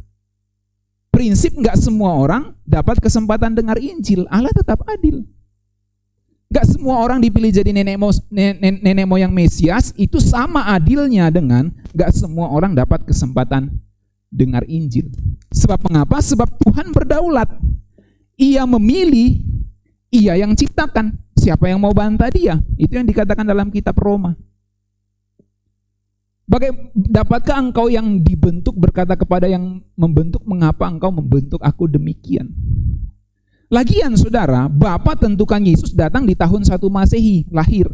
prinsip nggak semua orang dapat kesempatan dengar Injil. Allah tetap adil. Nggak semua orang dipilih jadi nenek moyang Mesias, itu sama adilnya dengan nggak semua orang dapat kesempatan dengar Injil. Sebab mengapa? Sebab Tuhan berdaulat. Ia memilih, ia yang ciptakan. Siapa yang mau bantah dia? Itu yang dikatakan dalam kitab Roma. Dapatkah engkau yang dibentuk berkata kepada yang membentuk, mengapa engkau membentuk aku demikian? Lagian saudara, Bapa tentukan Yesus datang di tahun 1 Masehi, lahir.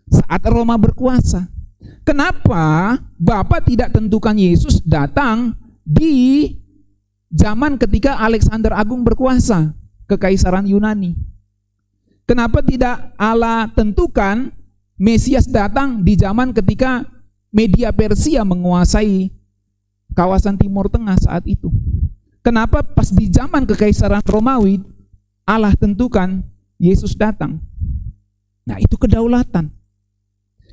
Saat Roma berkuasa. Kenapa Bapa tidak tentukan Yesus datang di zaman ketika Alexander Agung berkuasa, kekaisaran Yunani? Kenapa tidak Allah tentukan Mesias datang di zaman ketika Media Persia menguasai kawasan Timur Tengah saat itu? Kenapa pas di zaman kekaisaran Romawi Allah tentukan Yesus datang? Nah, itu kedaulatan.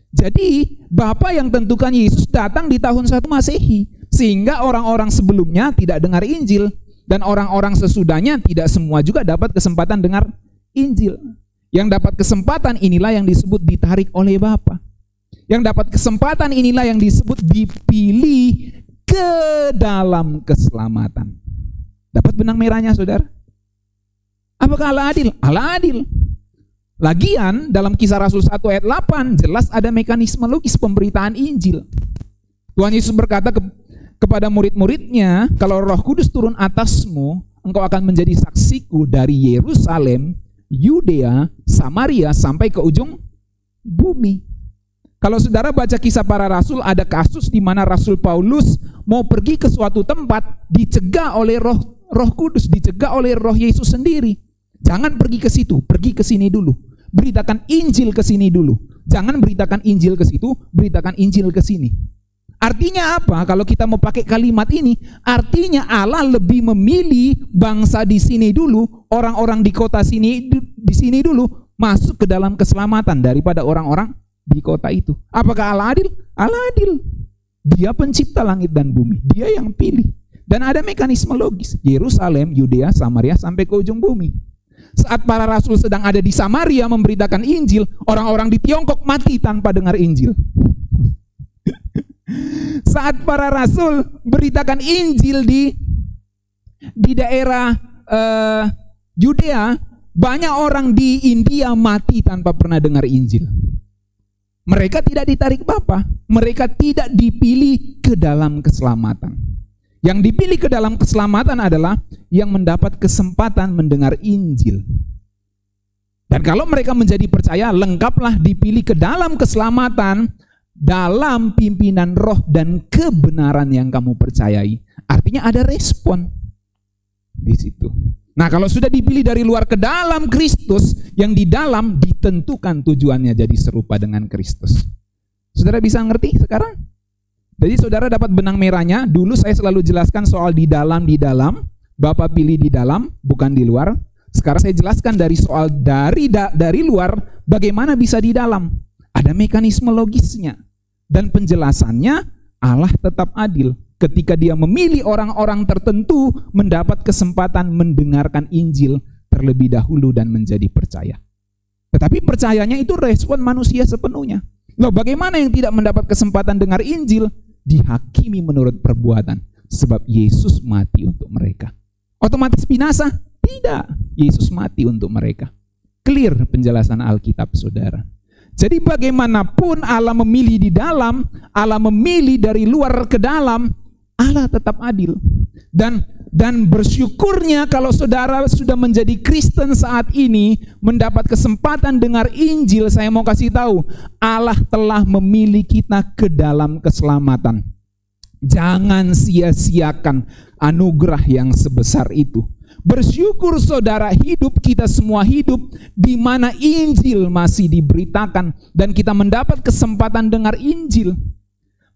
Jadi Bapa yang tentukan Yesus datang di tahun 1 Masehi, sehingga orang-orang sebelumnya tidak dengar Injil, dan orang-orang sesudahnya tidak semua juga dapat kesempatan dengar Injil. Yang dapat kesempatan inilah yang disebut ditarik oleh Bapa. Yang dapat kesempatan inilah yang disebut dipilih ke dalam keselamatan. Dapat benang merahnya, saudara? Apakah Allah adil? Allah adil. Lagian dalam Kisah Rasul 1 ayat 8 jelas ada mekanisme logis pemberitaan Injil. Tuhan Yesus berkata kepada murid-muridnya, kalau Roh Kudus turun atasmu, engkau akan menjadi saksiku dari Yerusalem, Yudea, Samaria, sampai ke ujung bumi. Kalau saudara baca Kisah Para Rasul, ada kasus di mana Rasul Paulus mau pergi ke suatu tempat, dicegah oleh Roh Kudus, dicegah oleh Roh Yesus sendiri. Jangan pergi ke situ, pergi ke sini dulu. Beritakan Injil ke sini dulu. Jangan beritakan Injil ke situ, beritakan Injil ke sini. Artinya apa? Kalau kita mau pakai kalimat ini, artinya Allah lebih memilih bangsa di sini dulu, orang-orang di kota sini di sini dulu masuk ke dalam keselamatan daripada orang-orang di kota itu. Apakah Allah adil? Allah adil. Dia pencipta langit dan bumi. Dia yang pilih. Dan ada mekanisme logis. Yerusalem, Yudea, Samaria, sampai ke ujung bumi. Saat para rasul sedang ada di Samaria memberitakan Injil, orang-orang di Tiongkok mati tanpa dengar Injil. Saat para rasul beritakan Injil di daerah Yudea, banyak orang di India mati tanpa pernah dengar Injil. Mereka tidak ditarik Bapa, mereka tidak dipilih ke dalam keselamatan. Yang dipilih ke dalam keselamatan adalah yang mendapat kesempatan mendengar Injil. Dan kalau mereka menjadi percaya, lengkaplah dipilih ke dalam keselamatan dalam pimpinan roh dan kebenaran yang kamu percayai. Artinya ada respon di situ. Nah, kalau sudah dipilih dari luar ke dalam Kristus, yang di dalam ditentukan tujuannya jadi serupa dengan Kristus. Saudara bisa ngerti sekarang? Jadi saudara dapat benang merahnya. Dulu saya selalu jelaskan soal di dalam, Bapa pilih di dalam, bukan di luar. Sekarang saya jelaskan dari soal dari luar, bagaimana bisa di dalam. Ada mekanisme logisnya. Dan penjelasannya, Allah tetap adil. Ketika dia memilih orang-orang tertentu mendapat kesempatan mendengarkan Injil terlebih dahulu dan menjadi percaya. Tetapi percayanya itu respon manusia sepenuhnya. Loh, bagaimana yang tidak mendapat kesempatan dengar Injil? Dihakimi menurut perbuatan. Sebab Yesus mati untuk mereka. Otomatis binasa? Tidak. Yesus mati untuk mereka. Clear penjelasan Alkitab, saudara. Jadi bagaimanapun Allah memilih di dalam, Allah memilih dari luar ke dalam, Allah tetap adil. Dan bersyukurnya kalau saudara sudah menjadi Kristen saat ini, mendapat kesempatan dengar Injil, saya mau kasih tahu, Allah telah memilih kita ke dalam keselamatan. Jangan sia-siakan anugerah yang sebesar itu. Bersyukur saudara, hidup kita semua hidup di mana Injil masih diberitakan dan kita mendapat kesempatan dengar Injil.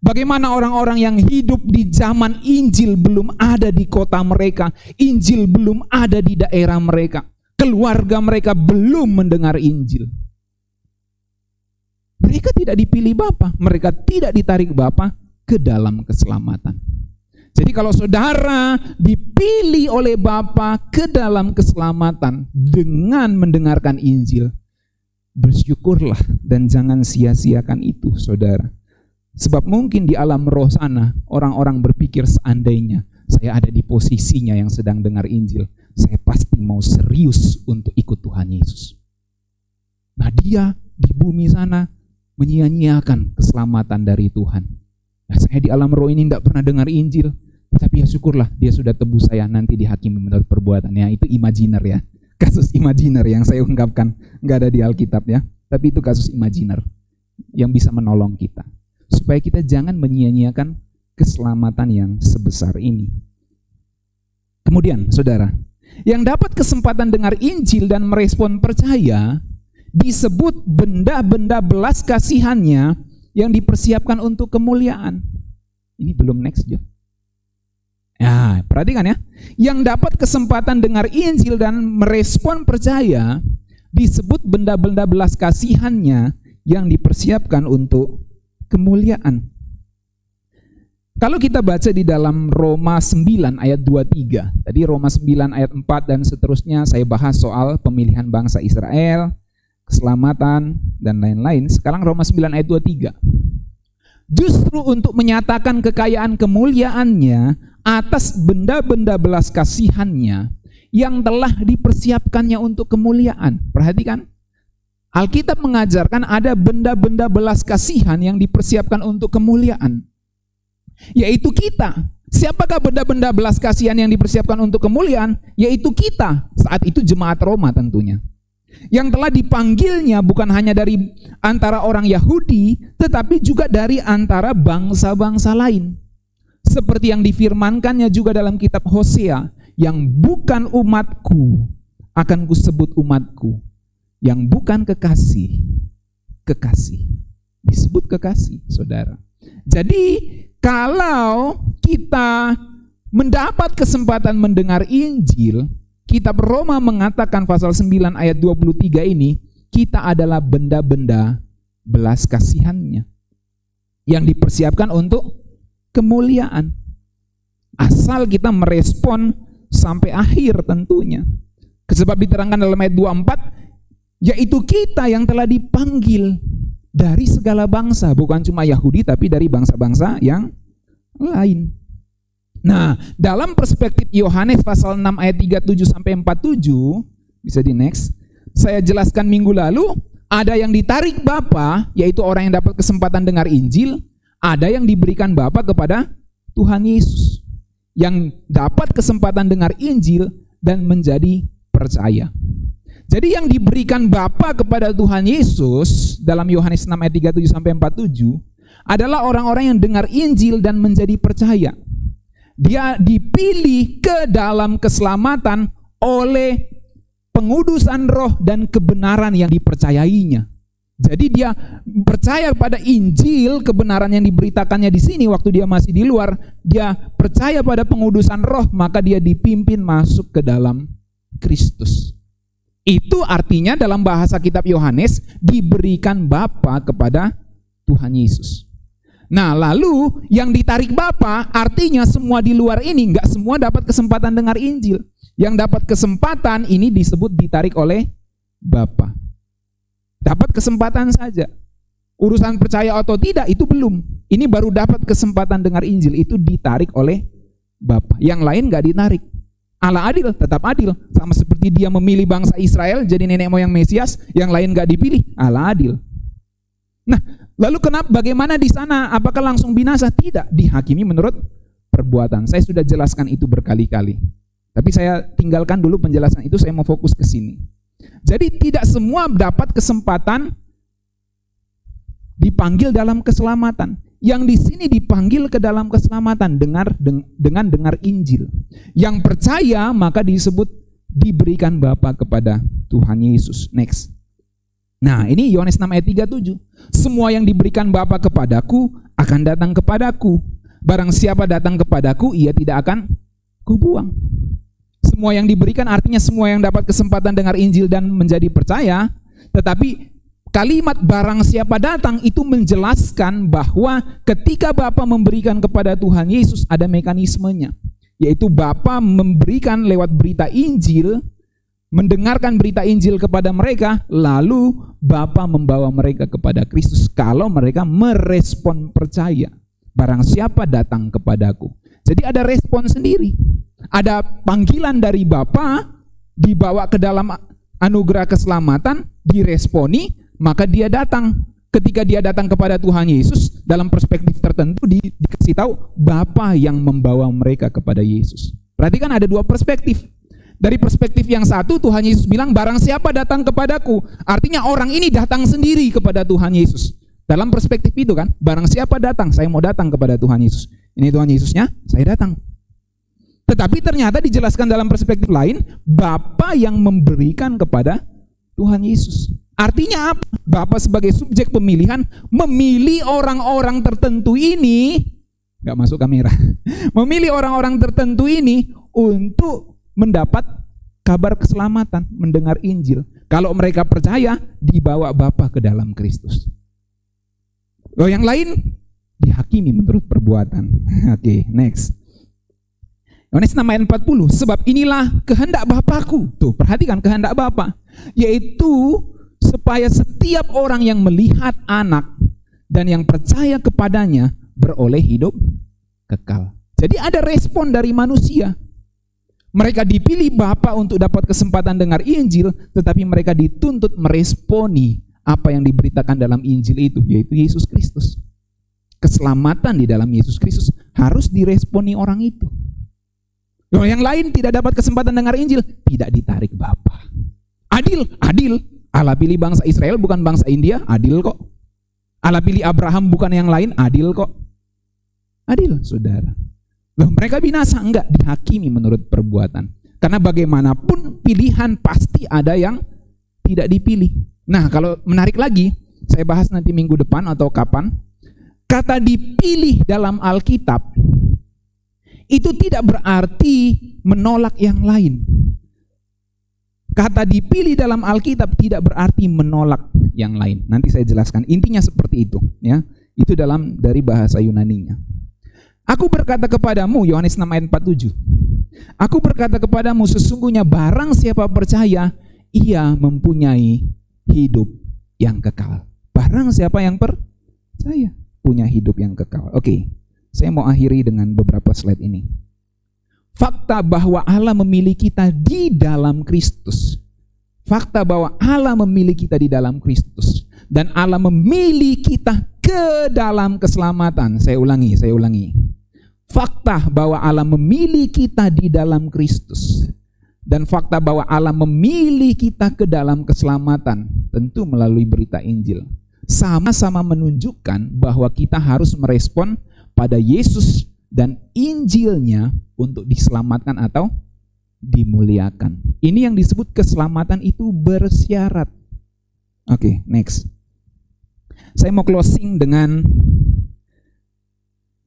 Bagaimana orang-orang yang hidup di zaman Injil belum ada di kota mereka, Injil belum ada di daerah mereka, keluarga mereka belum mendengar Injil. Mereka tidak dipilih Bapa, mereka tidak ditarik Bapa ke dalam keselamatan. Jadi kalau saudara dipilih oleh Bapa ke dalam keselamatan dengan mendengarkan Injil, bersyukurlah dan jangan sia-siakan itu, saudara. Sebab mungkin di alam roh sana orang-orang berpikir, seandainya saya ada di posisinya yang sedang dengar Injil, saya pasti mau serius untuk ikut Tuhan Yesus. Nah, dia di bumi sana menyia-nyiakan keselamatan dari Tuhan. Nah, saya di alam roh ini tidak pernah dengar Injil, tapi ya syukurlah dia sudah tebus saya, nanti dihakimi menurut perbuatannya. Itu imajiner ya, kasus imajiner yang saya ungkapkan, nggak ada di Alkitab ya, tapi itu kasus imajiner yang bisa menolong kita supaya kita jangan menyia-nyiakan keselamatan yang sebesar ini. Kemudian saudara, yang dapat kesempatan dengar Injil dan merespon percaya disebut benda-benda belas kasihannya yang dipersiapkan untuk kemuliaan. Ini belum next John. Nah, perhatikan ya. Yang dapat kesempatan dengar Injil dan merespon percaya disebut benda-benda belas kasihannya yang dipersiapkan untuk kemuliaan. Kalau kita baca di dalam Roma 9 ayat 23, tadi Roma 9 ayat 4 dan seterusnya saya bahas soal pemilihan bangsa Israel, keselamatan dan lain-lain. Sekarang Roma 9 ayat 23. Justru untuk menyatakan kekayaan kemuliaannya atas benda-benda belas kasihannya yang telah dipersiapkannya untuk kemuliaan. Perhatikan, Alkitab mengajarkan ada benda-benda belas kasihan yang dipersiapkan untuk kemuliaan, yaitu kita. Siapakah benda-benda belas kasihan yang dipersiapkan untuk kemuliaan? Yaitu kita, saat itu jemaat Roma tentunya. Yang telah dipanggilnya bukan hanya dari antara orang Yahudi, tetapi juga dari antara bangsa-bangsa lain. Seperti yang difirmankannya juga dalam kitab Hosea, yang bukan umatku akan kusebut umatku, yang bukan kekasih, kekasih. Disebut kekasih, saudara. Jadi kalau kita mendapat kesempatan mendengar Injil, kitab Roma mengatakan pasal 9 ayat 23 ini, kita adalah benda-benda belas kasihannya yang dipersiapkan untuk kemuliaan. Asal kita merespon sampai akhir tentunya. Sebab diterangkan dalam ayat 24, yaitu kita yang telah dipanggil dari segala bangsa, bukan cuma Yahudi tapi dari bangsa-bangsa yang lain. Nah, dalam perspektif Yohanes pasal 6 ayat 37 sampai 47, bisa di next. Saya jelaskan minggu lalu, ada yang ditarik Bapa, yaitu orang yang dapat kesempatan dengar Injil, ada yang diberikan Bapa kepada Tuhan Yesus, yang dapat kesempatan dengar Injil dan menjadi percaya. Jadi yang diberikan Bapa kepada Tuhan Yesus dalam Yohanes 6 ayat 37 sampai 47 adalah orang-orang yang dengar Injil dan menjadi percaya. Dia dipilih ke dalam keselamatan oleh pengudusan roh dan kebenaran yang dipercayainya. Jadi dia percaya pada Injil, kebenaran yang diberitakannya di sini waktu dia masih di luar, dia percaya pada pengudusan roh, maka dia dipimpin masuk ke dalam Kristus. Itu artinya dalam bahasa kitab Yohanes diberikan Bapa kepada Tuhan Yesus. Nah, lalu yang ditarik Bapa artinya semua di luar ini, enggak semua dapat kesempatan dengar Injil. Yang dapat kesempatan ini disebut ditarik oleh Bapa. Dapat kesempatan saja. Urusan percaya atau tidak itu belum. Ini baru dapat kesempatan dengar Injil, itu ditarik oleh Bapa. Yang lain enggak ditarik. Allah adil, tetap adil. Sama seperti dia memilih bangsa Israel jadi nenek moyang Mesias, yang lain gak dipilih, Allah adil. Nah, lalu bagaimana di sana? Apakah langsung binasa? Tidak, dihakimi menurut perbuatan. Saya sudah jelaskan itu berkali-kali. Tapi saya tinggalkan dulu penjelasan itu, saya mau fokus ke sini. Jadi tidak semua dapat kesempatan dipanggil dalam keselamatan. Yang di sini dipanggil ke dalam keselamatan dengan dengar Injil. Yang percaya maka disebut diberikan Bapa kepada Tuhan Yesus. Next. Nah, ini Yohanes 6 ayat 37. Semua yang diberikan Bapa kepadaku akan datang kepadaku. Barang siapa datang kepadaku, ia tidak akan kubuang. Semua yang diberikan artinya semua yang dapat kesempatan dengar Injil dan menjadi percaya. Tetapi kalimat barang siapa datang itu menjelaskan bahwa ketika Bapa memberikan kepada Tuhan Yesus ada mekanismenya. Yaitu Bapa memberikan lewat berita Injil, mendengarkan berita Injil kepada mereka, lalu Bapa membawa mereka kepada Kristus kalau mereka merespon percaya. Barang siapa datang kepadaku. Jadi ada respon sendiri. Ada panggilan dari Bapa, dibawa ke dalam anugerah keselamatan, diresponi, maka dia datang. Ketika dia datang kepada Tuhan Yesus, dalam perspektif tertentu dikasih tahu Bapa yang membawa mereka kepada Yesus. Berarti kan ada dua perspektif. Dari perspektif yang satu, Tuhan Yesus bilang barang siapa datang kepadaku. Artinya orang ini datang sendiri kepada Tuhan Yesus. Dalam perspektif itu kan, barang siapa datang, saya mau datang kepada Tuhan Yesus. Ini Tuhan Yesusnya, saya datang. Tetapi ternyata dijelaskan dalam perspektif lain, Bapa yang memberikan kepada Tuhan Yesus. Artinya apa? Bapa sebagai subjek pemilihan memilih orang-orang tertentu ini, nggak masuk kamera, memilih orang-orang tertentu ini untuk mendapat kabar keselamatan, mendengar Injil. Kalau mereka percaya, dibawa Bapa ke dalam Kristus. Loh, yang lain dihakimi menurut perbuatan. Oke, next. Yohanes 6 ayat 40, sebab inilah kehendak Bapakku. Tuh, perhatikan kehendak Bapa, yaitu supaya setiap orang yang melihat Anak dan yang percaya kepadanya beroleh hidup kekal. Jadi ada respon dari manusia. Mereka dipilih Bapa untuk dapat kesempatan dengar Injil, tetapi mereka dituntut meresponi apa yang diberitakan dalam Injil itu, yaitu Yesus Kristus. Keselamatan di dalam Yesus Kristus harus diresponi orang itu. Loh, yang lain tidak dapat kesempatan dengar Injil, tidak ditarik Bapa. Adil, adil. Allah pilih bangsa Israel bukan bangsa India, adil kok. Allah pilih Abraham bukan yang lain, adil kok. Adil, saudara. Loh, mereka binasa? Enggak, dihakimi menurut perbuatan. Karena bagaimanapun pilihan pasti ada yang tidak dipilih. Nah, kalau menarik lagi, saya bahas nanti minggu depan atau kapan. Kata dipilih dalam Alkitab itu tidak berarti menolak yang lain. Kata dipilih dalam Alkitab tidak berarti menolak yang lain. Nanti saya jelaskan. Intinya seperti itu, ya. Itu dari bahasa Yunaninya. Aku berkata kepadamu, Yohanes 6 ayat 47. Aku berkata kepadamu, sesungguhnya barang siapa percaya, ia mempunyai hidup yang kekal. Barang siapa yang percaya punya hidup yang kekal. Oke, saya mau akhiri dengan beberapa slide ini. Fakta bahwa Allah memilih kita di dalam Kristus. Fakta bahwa Allah memilih kita di dalam Kristus. Dan Allah memilih kita ke dalam keselamatan. Saya ulangi. Fakta bahwa Allah memilih kita di dalam Kristus. Dan fakta bahwa Allah memilih kita ke dalam keselamatan, tentu melalui berita Injil, sama-sama menunjukkan bahwa kita harus merespon pada Yesus dan Injilnya untuk diselamatkan atau dimuliakan. Ini yang disebut keselamatan itu bersyarat. Oke, next. Saya mau closing dengan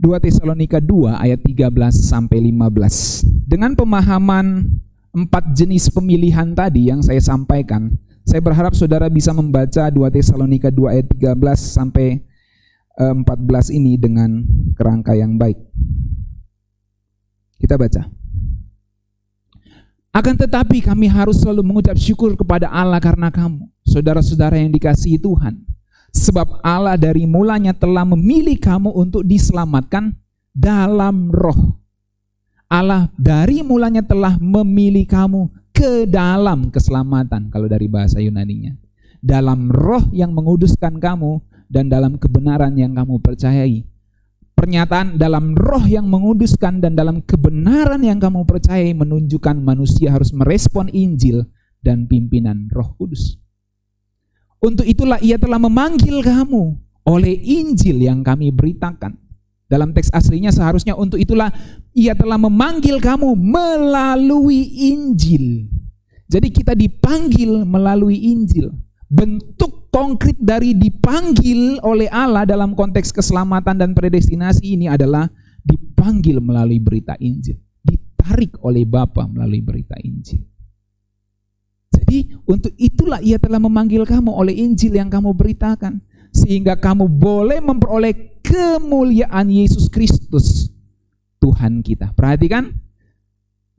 2 Tesalonika 2 ayat 13 sampai 15. Dengan pemahaman 4 jenis pemilihan tadi yang saya sampaikan, saya berharap saudara bisa membaca 2 Tesalonika 2 ayat 13 sampai 14 ini dengan kerangka yang baik. Kita baca. Akan tetapi kami harus selalu mengucap syukur kepada Allah karena kamu, saudara-saudara yang dikasihi Tuhan. Sebab Allah dari mulanya telah memilih kamu untuk diselamatkan dalam roh. Allah dari mulanya telah memilih kamu ke dalam keselamatan, kalau dari bahasa Yunaninya. Dalam roh yang menguduskan kamu dan dalam kebenaran yang kamu percayai. Pernyataan dalam roh yang menguduskan dan dalam kebenaran yang kamu percayai menunjukkan manusia harus merespon Injil dan pimpinan Roh Kudus. Untuk itulah ia telah memanggil kamu oleh Injil yang kami beritakan. Dalam teks aslinya seharusnya untuk itulah ia telah memanggil kamu melalui Injil. Jadi kita dipanggil melalui Injil. Bentuk konkret dari dipanggil oleh Allah dalam konteks keselamatan dan predestinasi ini adalah dipanggil melalui berita Injil, ditarik oleh Bapa melalui berita Injil. Jadi untuk itulah Ia telah memanggil kamu oleh Injil yang kamu beritakan, sehingga kamu boleh memperoleh kemuliaan Yesus Kristus Tuhan kita. Perhatikan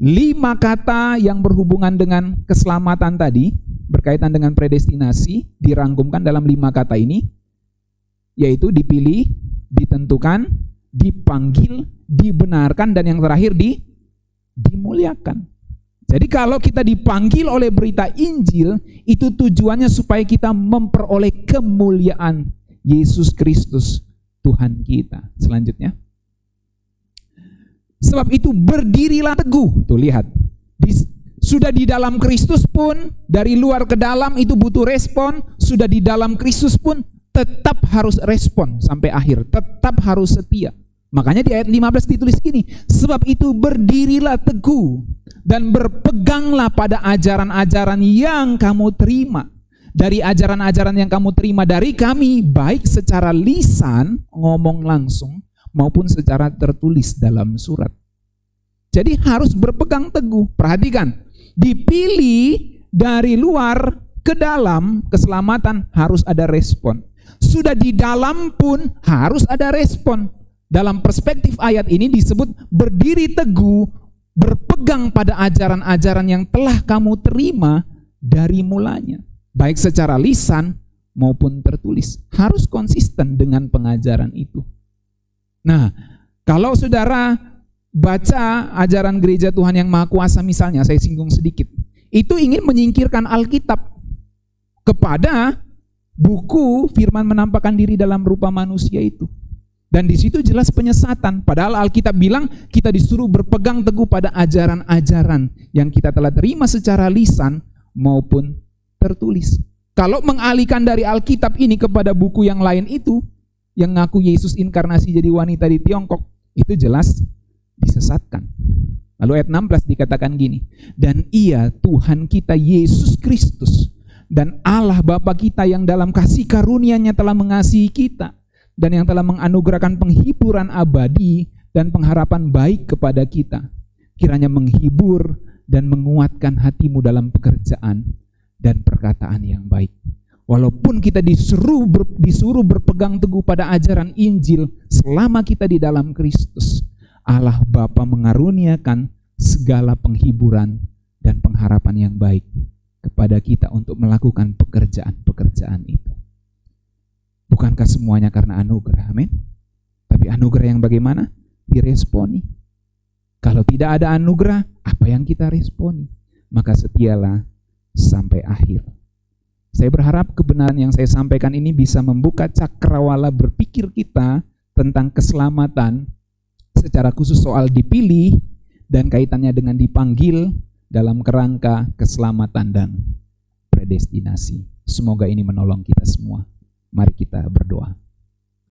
5 kata yang berhubungan dengan keselamatan tadi, berkaitan dengan predestinasi, dirangkumkan dalam 5 kata ini, yaitu dipilih, ditentukan, dipanggil, dibenarkan, dan yang terakhir dimuliakan. Jadi kalau kita dipanggil oleh berita Injil, itu tujuannya supaya kita memperoleh kemuliaan Yesus Kristus Tuhan kita. Selanjutnya, sebab itu berdirilah teguh. Tuh lihat, sudah di dalam Kristus pun, dari luar ke dalam itu butuh respon. Sudah di dalam Kristus pun tetap harus respon sampai akhir, tetap harus setia. Makanya di ayat 15 ditulis gini, sebab itu berdirilah teguh dan berpeganglah pada ajaran-ajaran yang kamu terima. Dari ajaran-ajaran yang kamu terima dari kami, baik secara lisan, ngomong langsung, maupun secara tertulis dalam surat. Jadi harus berpegang teguh. Perhatikan, dipilih dari luar ke dalam keselamatan harus ada respon. Sudah di dalam pun harus ada respon. Dalam perspektif ayat ini disebut berdiri teguh, berpegang pada ajaran-ajaran yang telah kamu terima dari mulanya. Baik secara lisan maupun tertulis. Harus konsisten dengan pengajaran itu. Nah, kalau saudara baca ajaran gereja Tuhan yang Maha Kuasa misalnya, saya singgung sedikit, itu ingin menyingkirkan Alkitab kepada buku firman menampakkan diri dalam rupa manusia itu. Dan di situ jelas penyesatan. Padahal Alkitab bilang kita disuruh berpegang teguh pada ajaran-ajaran yang kita telah terima secara lisan maupun tertulis. Kalau mengalihkan dari Alkitab ini kepada buku yang lain itu, yang ngaku Yesus inkarnasi jadi wanita di Tiongkok, itu jelas disesatkan. Lalu ayat 16 dikatakan gini, dan Ia Tuhan kita Yesus Kristus dan Allah Bapa kita yang dalam kasih karunia-Nya telah mengasihi kita dan yang telah menganugerahkan penghiburan abadi dan pengharapan baik kepada kita, kiranya menghibur dan menguatkan hatimu dalam pekerjaan dan perkataan yang baik. Walaupun kita disuruh berpegang teguh pada ajaran Injil selama kita di dalam Kristus, Allah Bapa mengaruniakan segala penghiburan dan pengharapan yang baik kepada kita untuk melakukan pekerjaan-pekerjaan itu. Bukankah semuanya karena anugerah? Amin. Tapi anugerah yang bagaimana? Diresponi. Kalau tidak ada anugerah, apa yang kita responi? Maka setialah sampai akhir. Saya berharap kebenaran yang saya sampaikan ini bisa membuka cakrawala berpikir kita tentang keselamatan, secara khusus soal dipilih dan kaitannya dengan dipanggil dalam kerangka keselamatan dan predestinasi. Semoga ini menolong kita semua. Mari kita berdoa.